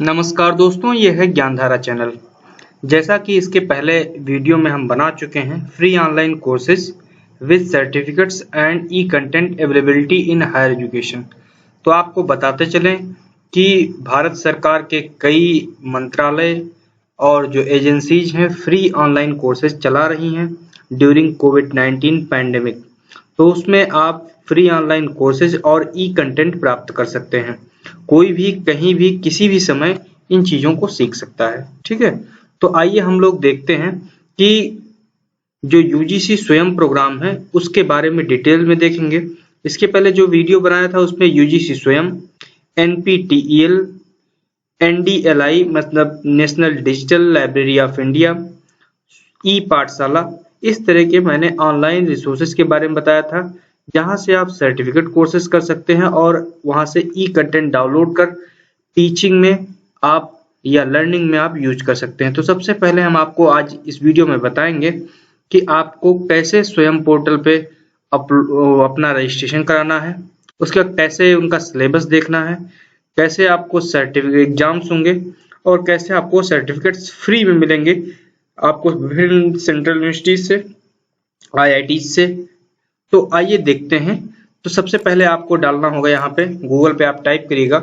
नमस्कार दोस्तों, यह है ज्ञानधारा चैनल। जैसा कि इसके पहले वीडियो में हम बना चुके हैं free online courses with certificates and e content availability in higher education. तो आपको बताते चलें कि भारत सरकार के कई मंत्रालय और जो एजेंसीज हैं फ्री ऑनलाइन कोर्सेज चला रही हैं ड्यूरिंग कोविड-19 पैंडेमिक। तो उसमें आप फ्री ऑनलाइन कोर्सेज और ई कंटेंट प्राप्त कर सकते हैं। कोई भी कहीं भी किसी भी समय इन चीजों को सीख सकता है। ठीक है, तो आइए हम लोग देखते हैं कि जो यूजीसी स्वयं प्रोग्राम है उसके बारे में डिटेल में देखेंगे। इसके पहले जो वीडियो बनाया था उसमें यूजीसी स्वयं, एनपीटीईएल, एनडीएलआई मतलब national digital library of India, e Pathshala, इस तरह के मैंने ऑनलाइन रिसोर्सेज के बारे में बताया था जहां से आप सर्टिफिकेट कोर्सेज कर सकते हैं और वहां से ई कंटेंट डाउनलोड कर टीचिंग में आप या लर्निंग में आप यूज कर सकते हैं। तो सबसे पहले हम आपको आज इस वीडियो में बताएंगे कि आपको कैसे स्वयं पोर्टल पे अपना रजिस्ट्रेशन कराना है, उसका कैसे उनका सिलेबस देखना है, कैसे आपको सर्टिफिकेट एग्जाम्स होंगे और कैसे आपको सर्टिफिकेट्स फ्री में मिलेंगे आपको विभिन्न सेंट्रल यूनिवर्सिटी से, आईआईटी से। तो आइए देखते हैं। तो सबसे पहले आपको डालना होगा यहाँ पे गूगल पे आप टाइप करिएगा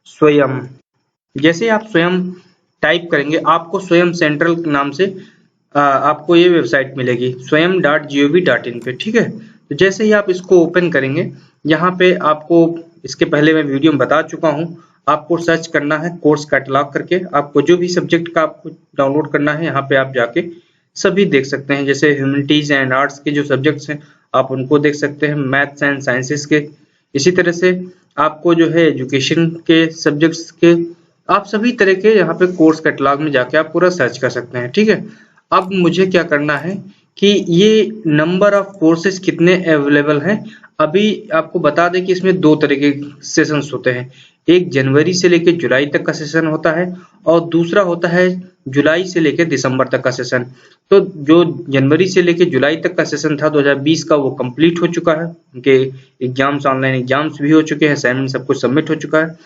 स्वयं। जैसे आप स्वयं टाइप करेंगे आपको स्वयं सेंट्रल के नाम से आपको ये वेबसाइट मिलेगी swayam.gov.in पे। ठीक है, तो जैसे ही आप इसको ओपन करेंगे यहाँ पे आपको इसके पहले मैं वीडियो में बता चुका हूँ, आपको सर्च करना है कोर्स कैटलॉग करके। आपको जो भी सब्जेक्ट का आपको डाउनलोड करना है यहाँ पे आप जाके सभी देख सकते हैं। जैसे ह्यूमैनिटीज एंड आर्ट्स के जो सब्जेक्ट्स हैं आप उनको देख सकते हैं, मैथ्स एंड साइंसेस के। इसी तरह से आपको जो है एजुकेशन के सब्जेक्ट्स के आप सभी तरह के यहाँ पे कोर्स कैटलॉग में जाके आप पूरा सर्च कर सकते हैं। ठीक है, अब मुझे क्या करना है कि ये नंबर ऑफ कोर्सेज कितने अवेलेबल हैं अभी आपको बता दें कि इसमें दो तरह के सेशंस होते हैं। एक जनवरी से लेकर जुलाई तक का सेशन होता है और दूसरा होता है जुलाई से लेकर दिसंबर तक का सेशन। तो जो जनवरी से लेकर जुलाई तक का सेशन था 2020 का, वो कंप्लीट हो चुका है। उनके एग्जाम्स, ऑनलाइन एग्जाम्स भी हो चुके हैं, असाइनमेंट सब कुछ सबमिट हो चुका है।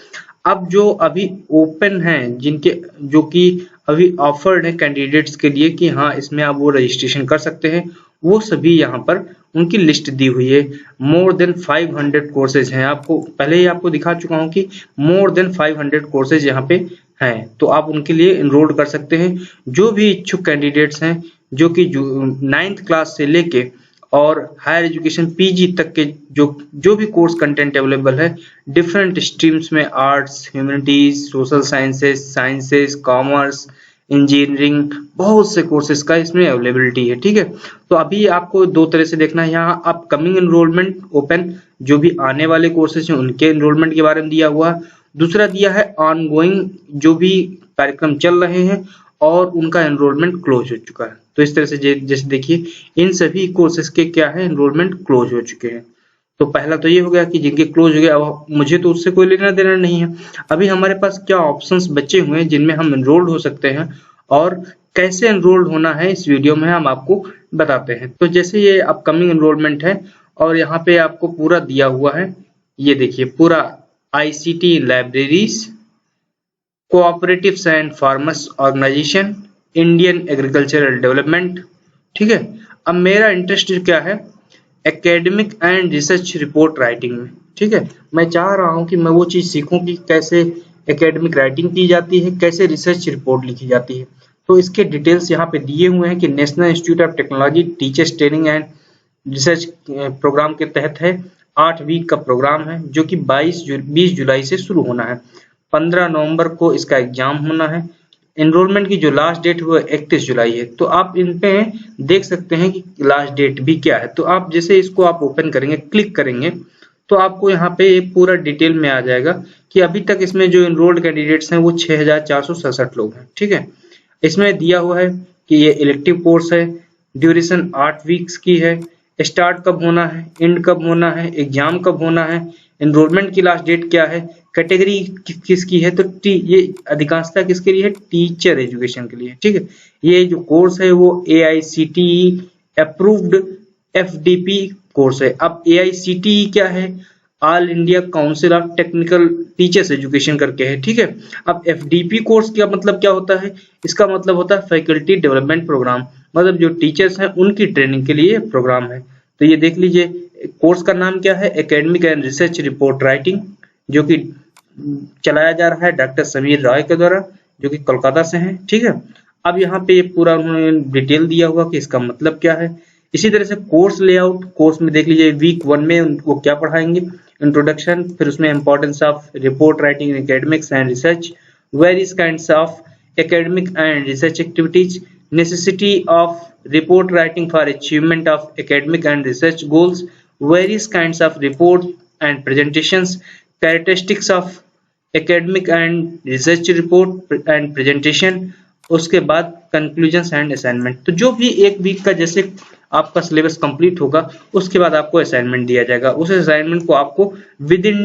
अब जो अभी ओपन हैं जिनके जो कि अभी ऑफर्ड है कैंडिडेट्स के लिए कि हाँ इसमें आप वो रजिस्ट्रेशन कर सकते हैं, वो सभी यहाँ पर उनकी लिस्ट दी हुई है। मोर देन 500 कोर्सेज हैं। आपको पहले ही आपको दिखा चुका हूँ कि मोर देन 500 कोर्सेज यहाँ पे हैं, तो आप उनके लिए एनरोल कर सकते हैं। जो भी इच्छुक कैंडिडेट्स हैं जो कि 9th क्लास से लेके और हायर एजुकेशन पीजी तक के जो भी कोर्स कंटेंट अवेलेबल है डिफरेंट स्ट्रीम्स में, arts, humanities, social sciences, commerce, engineering, बहुत से कोर्सेज का इसमें अवेलेबिलिटी है। ठीक है, तो अभी आपको दो तरह से देखना है। यहाँ अपकमिंग एनरोलमेंट ओपन, जो भी आने वाले कोर्सेज हैं उनके एनरोलमेंट के बारे में दिया हुआ है। दूसरा दिया है ऑनगोइंग, जो भी कार्यक्रम चल रहे हैं और उनका एनरोलमेंट क्लोज हो चुका है। तो इस तरह से जैसे देखिए इन सभी कोर्सेज के क्या है एनरोलमेंट क्लोज हो चुके हैं। तो पहला तो ये हो गया कि जिनके क्लोज हो गया, अब मुझे तो उससे कोई लेना देना नहीं है। अभी हमारे पास क्या ऑप्शंस बचे हुए हैं जिनमें हम एनरोल्ड हो सकते हैं और कैसे एनरोल्ड होना है इस वीडियो में हम आपको बताते हैं। तो जैसे ये अपकमिंग एनरोलमेंट है और यहाँ पे आपको पूरा दिया हुआ है, ये देखिए पूरा ICT libraries, cooperatives and farmers organisation, Indian agricultural development. ठीक है, अब मेरा इंटरेस्ट क्या है academic and research report writing में। ठीक है, मैं चाह रहा हूं कि मैं वो चीज सीखूं कि कैसे एकेडमिक राइटिंग की जाती है, कैसे रिसर्च रिपोर्ट लिखी जाती है। तो इसके डिटेल्स यहाँ पे दिए हुए हैं कि national institute of technology teachers training and research programme के तहत है। 8 वीक का प्रोग्राम है जो कि 20 जुलाई से शुरू होना है। 15 नवंबर को इसका एग्जाम होना है। एनरोलमेंट की जो लास्ट डेट वो 31 जुलाई है। तो आप इन पे देख सकते हैं कि लास्ट डेट भी क्या है। तो आप जैसे इसको आप ओपन करेंगे, क्लिक करेंगे, तो आपको यहाँ पे पूरा डिटेल में आ जाएगा कि अभी तक इसमें जो एनरोल्ड कैंडिडेट्स हैं वो 6467 लोग हैं। ठीक है, इसमें दिया हुआ है कि ये इलेक्टिव कोर्स है, ड्यूरेशन 8 वीक्स की है, स्टार्ट कब होना है, एंड कब होना है, एग्जाम कब होना है, एनरोलमेंट की लास्ट डेट क्या है, कैटेगरी किसकी है। तो ये अधिकांशता किसके लिए है, टीचर एजुकेशन के लिए। ठीक है, ये जो कोर्स है वो AICTE अप्रूव्ड FDP कोर्स है। अब AICTE क्या है, all India council of technical teachers education करके है, ठीक है। अब एफडीपी कोर्स का मतलब क्या होता है? इसका मतलब होता है फैकल्टी डेवलपमेंट प्रोग्राम, मतलब जो टीचर्स हैं उनकी ट्रेनिंग के लिए प्रोग्राम है। तो ये देख लीजिए, कोर्स का नाम क्या है? Academic and research report writing, जो कि चलाया जा रहा है डॉक्टर समीर राय के द्वारा, जो कि कोलकाता से हैं, ठीक है। अब यहाँ पे पूरा उन्होंने डिटेल दिया हुआ कि इसका मतलब क्या है। इसी तरह से कोर्स लेआउट, कोर्स में देख लीजिए वीक 1 में उनको क्या पढ़ाएंगे, इंट्रोडक्शन, फिर उसमें importance of report writing in academics and research, various kinds of academic and research activities, necessity of report writing for achievement of academic and research goals, various kinds of report and presentations, characteristics of academic and research report and presentation, उसके बाद conclusion and assignment. तो जो भी एक week का जैसे आपका syllabus complete होगा उसके बाद आपको असाइनमेंट दिया जाएगा, उस असाइनमेंट को आपको विद इन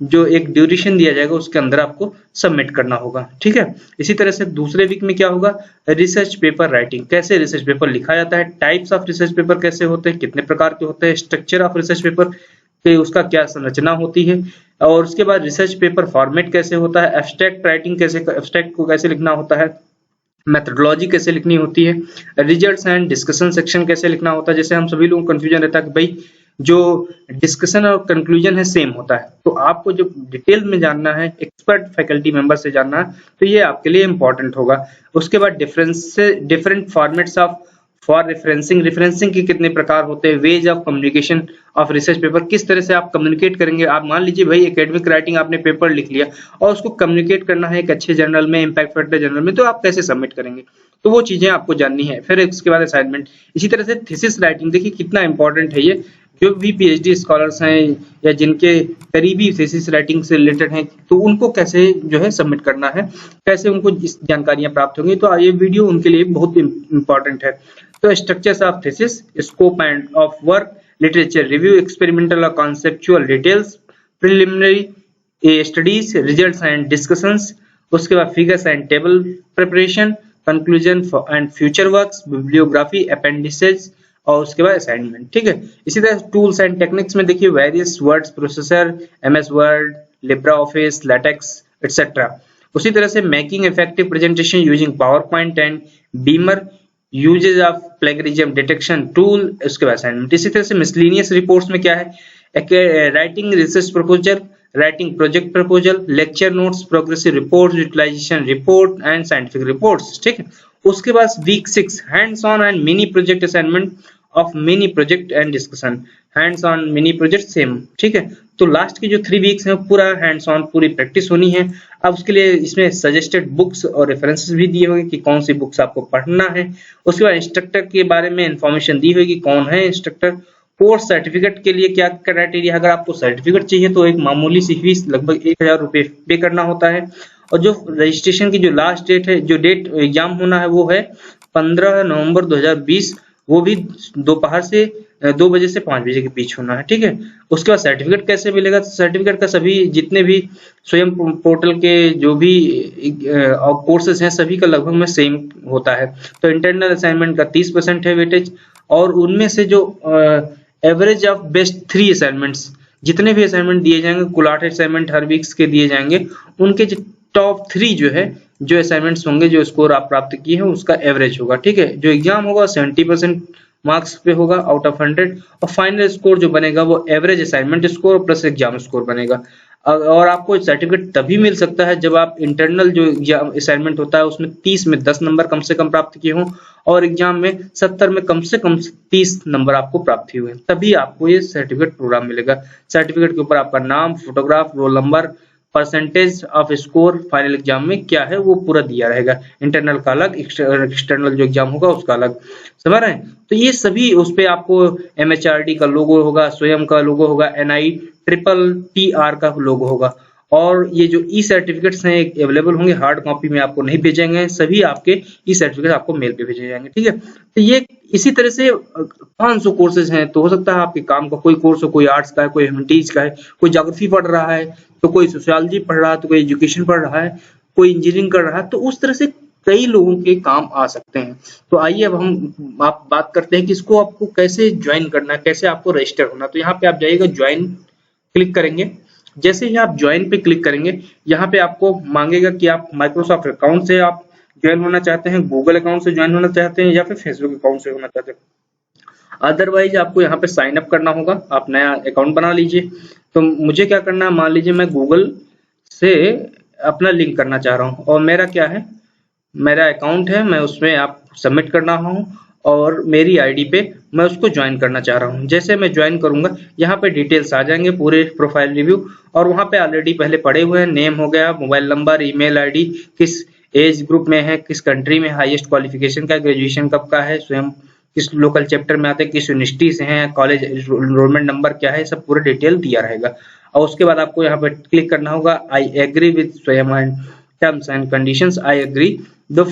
जो एक ड्यूरेशन दिया जाएगा उसके अंदर आपको सबमिट करना होगा, ठीक है। इसी तरह से दूसरे वीक में क्या होगा, रिसर्च पेपर राइटिंग, कैसे रिसर्च पेपर लिखा जाता है, टाइप्स ऑफ रिसर्च पेपर कैसे होते हैं, कितने प्रकार के होते हैं, स्ट्रक्चर ऑफ रिसर्च पेपर कि उसका क्या संरचना होती है, और उसके बाद रिसर्च पेपर फॉर्मेट कैसे होता है, एब्स्ट्रैक्ट राइटिंग कैसे, एब्स्ट्रैक्ट को कैसे लिखना होता है, मेथोडोलॉजी कैसे लिखनी होती है, रिजल्ट्स एंड डिस्कशन सेक्शन कैसे लिखना होता है। जैसे हम सभी लोगों को कंफ्यूजन रहता है कि भाई जो डिस्कशन और कंक्लूजन है सेम होता है, तो आपको जो डिटेल में जानना है, एक्सपर्ट फैकल्टी मेंबर से जानना है, तो ये आपके लिए इंपॉर्टेंट होगा। उसके बाद different formats of for referencing, referencing के कितने प्रकार होते हैं, ways of communication of research paper, किस तरह से आप कम्युनिकेट करेंगे। आप मान लीजिए भाई एकेडमिक राइटिंग आपने पेपर लिख लिया और उसको कम्युनिकेट करना है एक अच्छे जर्नल में, इम्पैक्ट फैक्टर जर्नल में, तो आप कैसे सबमिट करेंगे, तो वो चीजें आपको जाननी है। फिर उसके बाद असाइनमेंट। इसी तरह से थीसिस राइटिंग, देखिए कितना इंपॉर्टेंट है ये, जो भी पीएचडी स्कॉलर्स हैं या जिनके करीबी थीसिस राइटिंग से रिलेटेड हैं, तो उनको कैसे जो है सबमिट करना है, कैसे उनको इस जानकारियां प्राप्त होंगी, तो ये वीडियो उनके लिए बहुत इंपॉर्टेंट है। तो structures of thesis, scope and of work, literature review, experimental और conceptual details, preliminary studies, results and discussions, उसके बाद figures and table preparation, conclusion and future works, bibliography, appendices, और उसके बाद असाइनमेंट, ठीक है। इसी तरह टूल्स एंड टेक्निक्स में देखिए various words processor, MS Word, Libre Office, LaTeX etcetera. उसी तरह से making effective presentation using PowerPoint and Beamer, usages of plagiarism detection tool, उसके बाद असाइनमेंट। इसी तरह से मिसलेनियस रिपोर्ट्स में क्या है, writing research proposal, writing project proposal, lecture notes, progressive report, utilisation report and scientific reports, ठीक है। उसके बाद week 6 hands on and mini project assignment of mini project and discussion, hands on mini project same, ठीक है। तो last के जो 3 weeks हैं पूरा हैंड्स ऑन पूरी प्रैक्टिस होनी है। अब उसके लिए इसमें सजेस्टेड बुक्स और रेफरेंसेस भी दिए होंगे कि कौन सी बुक्स आपको पढ़ना है। उसके बाद इंस्ट्रक्टर के बारे में इंफॉर्मेशन दी होगी, कौन है इंस्ट्रक्टर। कोर्स सर्टिफिकेट के लिए क्या क्राइटेरिया, अगर आपको सर्टिफिकेट चाहिए तो एक मामूली सी फीस लगभग 1000 रुपये पे करना होता है। और जो रजिस्ट्रेशन की जो लास्ट डेट है, जो डेट एग्जाम होना है वो है 15 नवंबर 2020, वो भी दोपहर से 2 बजे से 5 बजे के बीच होना है, ठीक है। उसके बाद सर्टिफिकेट कैसे मिलेगा, सर्टिफिकेट का सभी जितने भी स्वयं पोर्टल के जो भी कोर्सेज हैं सभी का लगभग में सेम होता है। तो इंटरनल असाइनमेंट का 30% है वेटेज, और उनमें से जो एवरेज ऑफ बेस्ट 3 असाइनमेंट्स, जितने भी असाइनमेंट दिए जाएंगे, कुल 8 असाइनमेंट हर वीक्स के दिए जाएंगे, उनके जो टॉप 3 जो है जो असाइनमेंट्स होंगे, जो स्कोर आप प्राप्त किए हैं उसका एवरेज होगा, ठीक है। जो एग्जाम होगा 70% मार्क्स पे होगा आउट ऑफ 100, और फाइनल स्कोर जो बनेगा वो average assignment score plus exam score बनेगा। और आपको सर्टिफिकेट तभी मिल सकता है जब आप इंटरनल जो एग्जाम असाइनमेंट होता है उसमें 30 में 10 नंबर कम से कम प्राप्त किए हों, और एग्जाम में 70 में कम से कम 30 नंबर आपको प्राप्त हुए, तभी आपको ये सर्टिफिकेट प्रोग्राम मिलेगा। सर्टिफिकेट के ऊपर आपका नाम, photograph, roll number, percentage off score final exam में क्या है वो पूरा दिया रहेगा। इंटरनल का अलग, एक्सटर्नल जो एग्जाम होगा उसका अलग, समझ रहे हैं। तो ये सभी उस पे आपको MHRD का लोगो होगा, स्वयं का लोगो होगा, NITTR का लोगो होगा, और ये जो ई सर्टिफिकेट्स हैं अवेलेबल होंगे, हार्ड कॉपी में आपको नहीं भेजेंगे, सभी आपके ई सर्टिफिकेट आपको मेल पे भेजे जाएंगे, ठीक है। तो ये इसी तरह से 500 कोर्सेज हैं, तो हो सकता है आपके काम का कोई कोर्स हो, कोई आर्ट्स का है, कोई ह्यूमैनिटीज का है, कोई ज्योग्राफी पढ़ रहा है, तो कोई सोशियोलॉजी पढ़ रहा है, तो कोई एजुकेशन पढ़ रहा है, कोई इंजीनियरिंग कर रहा है, तो उस तरह से कई लोगों के काम आ सकते हैं। तो आइए अब हम आप बात करते हैं कि इसको आपको कैसे ज्वाइन करना है, कैसे आपको रजिस्टर होना। तो यहाँ पे आप जाइएगा ज्वाइन क्लिक करेंगे। जैसे ही आप ज्वाइन पे क्लिक करेंगे, यहाँ पे आपको मांगेगा कि आप माइक्रोसॉफ्ट अकाउंट से आप ज्वाइन होना चाहते हैं, गूगल अकाउंट से ज्वाइन होना चाहते हैं, या फिर फेसबुक अकाउंट से होना चाहते हैं। अदरवाइज आपको यहाँ पे साइन अप करना होगा, आप नया अकाउंट बना लीजिए। तो मुझे क्या करना है, मान लीजिए मैं गूगल से अपना लिंक करना चाह रहा हूँ, और मेरा क्या है, मेरा अकाउंट है, मैं उसमें आप सबमिट करना हूँ, और मेरी आईडी पे मैं उसको ज्वाइन करना चाह रहा हूँ। जैसे मैं ज्वाइन करूंगा, यहाँ पे डिटेल्स आ जाएंगे, पूरे प्रोफाइल रिव्यू, और वहाँ पे ऑलरेडी पहले पड़े हुए हैं, नेम हो गया, मोबाइल नंबर, ईमेल आईडी, किस एज ग्रुप में है, किस कंट्री में हाईएस्ट क्वालिफिकेशन का, ग्रेजुएशन कब का है, स्वयं किस लोकल चैप्टर में आते हैं, किस यूनिवर्सिटी से हैं, कॉलेज एनरोलमेंट नंबर क्या है, सब पूरा डिटेल दिया रहेगा। और उसके बाद आपको यहाँ पे क्लिक करना होगा, I agree with Swayam and terms and conditions, I agree the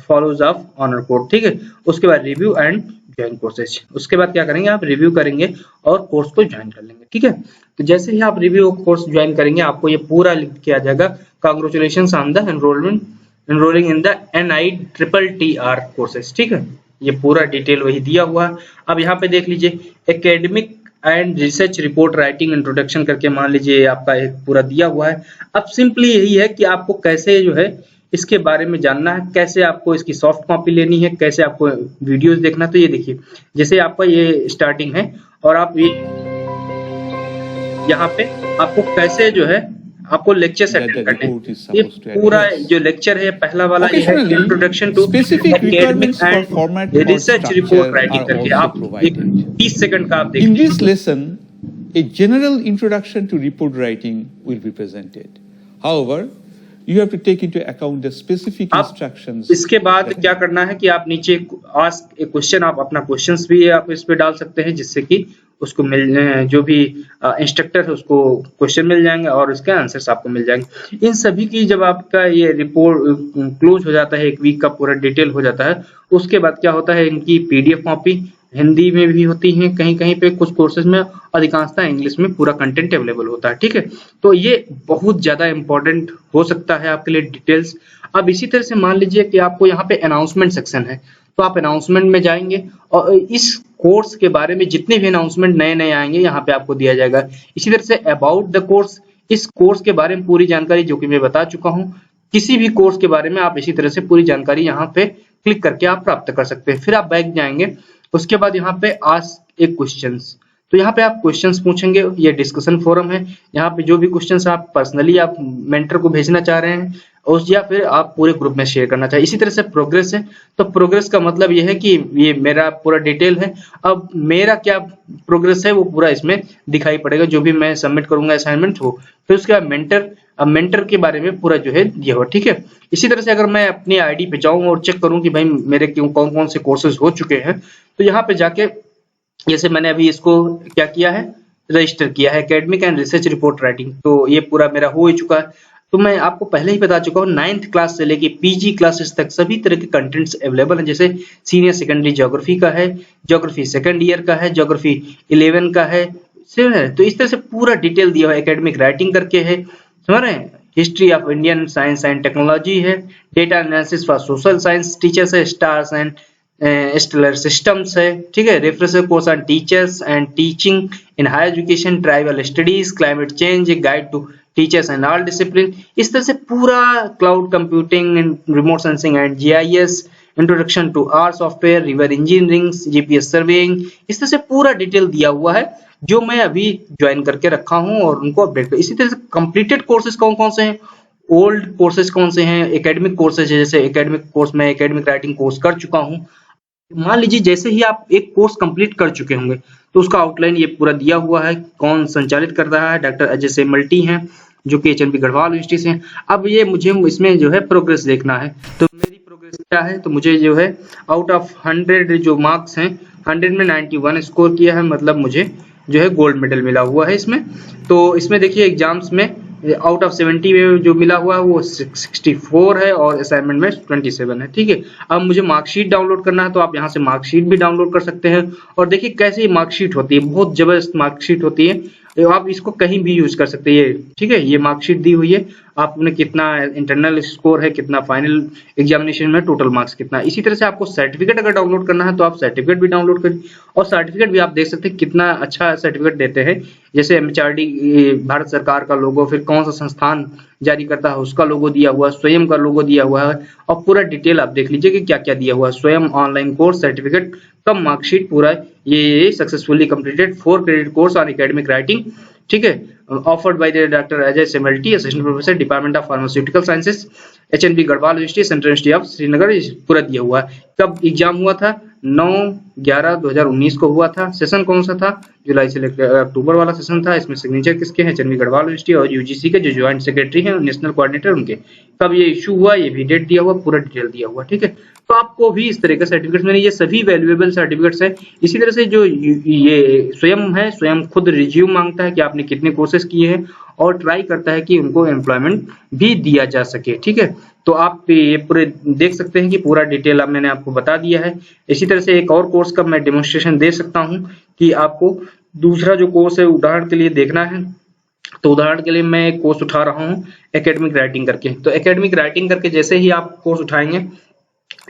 follows of honour code, ठीक है। उसके बाद रिव्यू एंड ज्वाइन कोर्सेज, उसके बाद क्या करेंगे, आप रिव्यू करेंगे और कोर्स को ज्वाइन कर लेंगे, ठीक है। तो जैसे ही आप रिव्यू कोर्स ज्वाइन करेंगे, आपको ये पूरा लिख किया जाएगा, congratulations on the enrolling in the NITTR courses, ठीक है। ये पूरा डिटेल वही दिया हुआ है। अब यहाँ पे देख लीजिए, academic and research report writing introduction करके मान लीजिए आपका एक पूरा दिया हुआ है। अब सिंपली यही है कि आपको कैसे जो है इसके बारे में जानना है, कैसे आपको इसकी सॉफ्ट कॉपी लेनी है, कैसे आपको वीडियोस देखना है। तो ये देखिए, जैसे आपका ये स्टार्टिंग है, और आप ये यहाँ पे आपको कैसे जो है आपको लेक्चर अटेंड करने हैं। ये पूरा जो लेक्चर है पहला वाला, ये है introduction to academic and research report writing करके, आप 30 सेकंड का आप देखिए। In this lesson, a general introduction to report writing will be presented. However, you have to take into account the specific instructions. इसके बाद क्या करना है कि आप नीचे आस्क ए क्वेश्चन, आप अपना क्वेश्चंस भी आप इस पे डाल सकते हैं, जिससे कि उसको जो भी इंस्ट्रक्टर है उसको क्वेश्चन मिल जाएंगे और उसके आंसर्स आपको मिल जाएंगे। इन सभी की जब आपका ये रिपोर्ट क्लोज हो जाता है, एक वीक का पूरा डिटेल हो जाता है, उसके बाद क्या होता है, इनकी PDF कॉपी हिंदी में भी होती है, कहीं कहीं पे कुछ कोर्सेज में, अधिकांशतः इंग्लिश में पूरा कंटेंट अवेलेबल होता है, ठीक है। तो ये बहुत ज्यादा इंपॉर्टेंट हो सकता है आपके लिए डिटेल्स। अब इसी तरह से मान लीजिए कि आपको यहाँ पे अनाउंसमेंट सेक्शन है, तो आप अनाउंसमेंट में जाएंगे और इस कोर्स के बारे में जितने भी अनाउंसमेंट नए नए आएंगे यहाँ पे आपको दिया जाएगा। इसी तरह से अबाउट द कोर्स, इस कोर्स के बारे में पूरी जानकारी जो कि मैं बता चुका हूँ। किसी भी कोर्स के बारे में आप इसी तरह से पूरी जानकारी यहाँ पे क्लिक करके आप प्राप्त कर सकते हैं। फिर आप बैक जाएंगे, उसके बाद यहाँ पे आस्क ए क्वेश्चंस, तो यहाँ पे आप क्वेश्चंस पूछेंगे। ये डिस्कशन फोरम है, यहाँ पे जो भी क्वेश्चंस आप पर्सनली आप मेंटर को भेजना चाह रहे हैं और या फिर आप पूरे ग्रुप में शेयर करना चाहिए। इसी तरह से प्रोग्रेस है, तो प्रोग्रेस का मतलब ये है कि ये मेरा पूरा डिटेल है। अब मेरा क्या प्रोग्रेस है वो पूरा इसमें दिखाई पड़ेगा, जो भी मैं सबमिट करूंगा असाइनमेंट हो। फिर उसके बाद मेंटर, अब मेंटर के बारे में पूरा जो है दिया हुआ, ठीक है। इसी तरह से अगर मैं अपनी आईडी पे जाऊं और चेक करूं कि भाई मेरे कौन कौन से कोर्सेज हो चुके हैं, तो यहाँ पे जाके जैसे मैंने अभी इसको क्या किया है, रजिस्टर किया है, academic and research report writing, तो ये पूरा मेरा हो ही चुका है। तो मैं आपको पहले ही बता चुका हूँ 9th क्लास से लेके PG क्लासेस तक सभी तरह के कंटेंट्स अवेलेबल हैं। जैसे सीनियर सेकेंडरी ज्योग्राफी का है, ज्योग्राफी सेकंड ईयर का है, ज्योग्राफी 11 का है, तो इस तरह से पूरा डिटेल दिया हुआ है। एकेडमिक राइटिंग करके है, समझ रहे हैं, history of Indian science and technology है, data analysis for social science teachers है, स्टार्स एंड स्टेलर सिस्टम्स है, ठीक है, reference course on teachers and teaching in higher education, tribal studies, climate change, guide to teachers and all discipline. इस तरह से पूरा cloud computing and remote sensing and GIS, introduction to R software, river engineering, GPS surveying, इस तरह से पूरा detail दिया हुआ है जो मैं अभी ज्वाइन करके रखा हूं और उनको अपडेट कर। इसी तरह से कंप्लीटेड कोर्सेज कौन कौन से हैं, ओल्ड कोर्सेज कौन से हैं, एकेडमिक कोर्सेज है, जैसे एकेडमिक कोर्स में एकेडमिक राइटिंग कोर्स कर चुका हूं। मान लीजिए जैसे ही आप एक कोर्स कंप्लीट कर चुके होंगे तो उसका आउटलाइन ये पूरा दिया हुआ है, कौन संचालित कर रहा है, डॉक्टर अजय सेमल्टी हैं जो कि HNB गढ़वाल यूनिवर्सिटी से हैं। अब ये मुझे इसमें जो है प्रोग्रेस देखना है, तो मेरी प्रोग्रेस क्या है, तो मुझे जो है आउट ऑफ 100 जो मार्क्स हैं 100 में 91 स्कोर किया है, मतलब मुझे जो है गोल्ड मेडल मिला हुआ है इसमें। तो इसमें देखिए एग्जाम्स में आउट ऑफ 70 में जो मिला हुआ है वो 64 है और असाइनमेंट में 27 है, ठीक है। अब मुझे मार्कशीट डाउनलोड करना है, तो आप यहाँ से मार्कशीट भी डाउनलोड कर सकते हैं। और देखिए कैसी मार्कशीट होती है, बहुत जबरदस्त मार्कशीट होती है, आप इसको कहीं भी यूज कर सकते हैं, ठीक है। ये मार्कशीट दी हुई है, आपने कितना इंटरनल स्कोर है, कितना फाइनल एग्जामिनेशन में टोटल मार्क्स कितना। इसी तरह से आपको सर्टिफिकेट अगर डाउनलोड करना है तो आप सर्टिफिकेट भी डाउनलोड करिए, और सर्टिफिकेट भी आप देख सकते हैं कितना अच्छा सर्टिफिकेट देते हैं। जैसे MHRD भारत सरकार का लोगो, फिर कौन सा संस्थान जारी करता है उसका लोगो दिया हुआ है, स्वयं का लोगो दिया हुआ है, और पूरा डिटेल आप देख लीजिए कि क्या क्या दिया हुआ है। Swayam online course certificate cum marksheet पूरा ये successfully completed 4 credit course on academic writing, ठीक है, offered by the doctor Ajay Semalty, assistant professor department of pharmaceutical sciences, HNB Garhwal university, central university of Srinagar, पूरा दिया हुआ है। कब एग्जाम हुआ था? 9/11/2019 को हुआ था। सेशन कौन सा था? जुलाई से लेकर अक्टूबर वाला सेशन था। इसमें सिग्नेचर किसके हैं? HNB गढ़वाल यूनिवर्सिटी और UGC के जो ज्वाइंट सेक्रेटरी हैं, नेशनल कोऑर्डिनेटर उनके। कब ये इशू हुआ, ये भी डेट दिया हुआ, पूरा डिटेल दिया हुआ, ठीक है। तो आपको भी इस तरह का सर्टिफिकेट मिले, ये सभी वैल्यूएबल सर्टिफिकेट्स हैं। इसी तरह से जो ये स्वयं है, स्वयं खुद रिज्यूम मांगता है कि आपने कितने कोर्सेज किए हैं, और ट्राई करता है कि उनको एम्प्लॉयमेंट भी दिया जा सके, ठीक है। तो आप ये पूरे देख सकते हैं कि पूरा डिटेल अब मैंने आपको बता दिया है। इसी तरह से एक और कोर्स का मैं डेमोन्स्ट्रेशन दे सकता हूं कि आपको दूसरा जो कोर्स है उदाहरण के लिए देखना है। तो उदाहरण के लिए मैं एक कोर्स उठा रहा हूं एकेडमिक राइटिंग करके। तो एकेडमिक राइटिंग करके जैसे ही आप कोर्स उठाएंगे,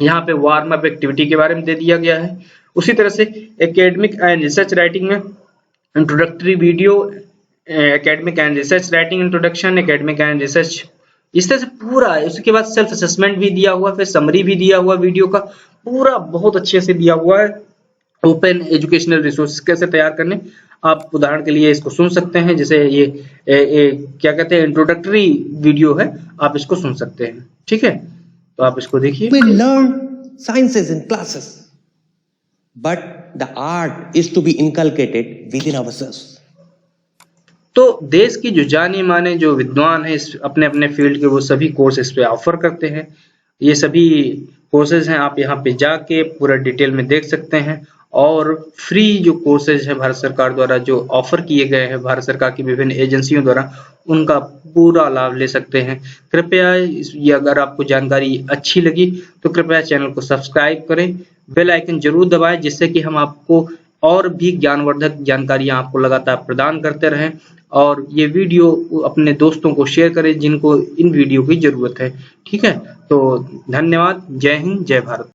यहाँ पे वार्म अप एक्टिविटी के बारे में दे दिया गया है। उसी तरह से एकेडमिक एंड रिसर्च राइटिंग में introductory video, academic and research writing introduction, academic and research, इस तरह से पूरा। उसके बाद सेल्फ असेसमेंट भी दिया हुआ, फिर समरी भी दिया हुआ वीडियो का, पूरा बहुत अच्छे से दिया हुआ है। ओपन एजुकेशनल रिसोर्स कैसे तैयार करने, आप उदाहरण के लिए इसको सुन सकते हैं। जैसे ये क्या कहते हैं, इंट्रोडक्टरी वीडियो है, आप इसको सुन सकते हैं, ठीक है। तो आप इसको देखिए। We learn sciences in classes, but the art is to be inculcated within ourselves. तो देश की जो जाने माने जो विद्वान है अपने अपने फील्ड के, वो सभी कोर्स इस पे ऑफर करते हैं। ये सभी कोर्सेज हैं, आप यहाँ पे जाके पूरा डिटेल में देख सकते हैं। और फ्री जो कोर्सेज है भारत सरकार द्वारा जो ऑफर किए गए हैं, भारत सरकार की विभिन्न एजेंसियों द्वारा, उनका पूरा लाभ ले सकते हैं। कृपया ये अगर आपको जानकारी अच्छी लगी तो कृपया चैनल को सब्सक्राइब करें, बेल आइकन जरूर दबाएं, जिससे कि हम आपको और भी ज्ञानवर्धक जानकारियां आपको लगातार प्रदान करते रहें। और ये वीडियो अपने दोस्तों को शेयर करें जिनको इन वीडियो की जरूरत है, ठीक है। तो धन्यवाद। जय हिंद, जय भारत।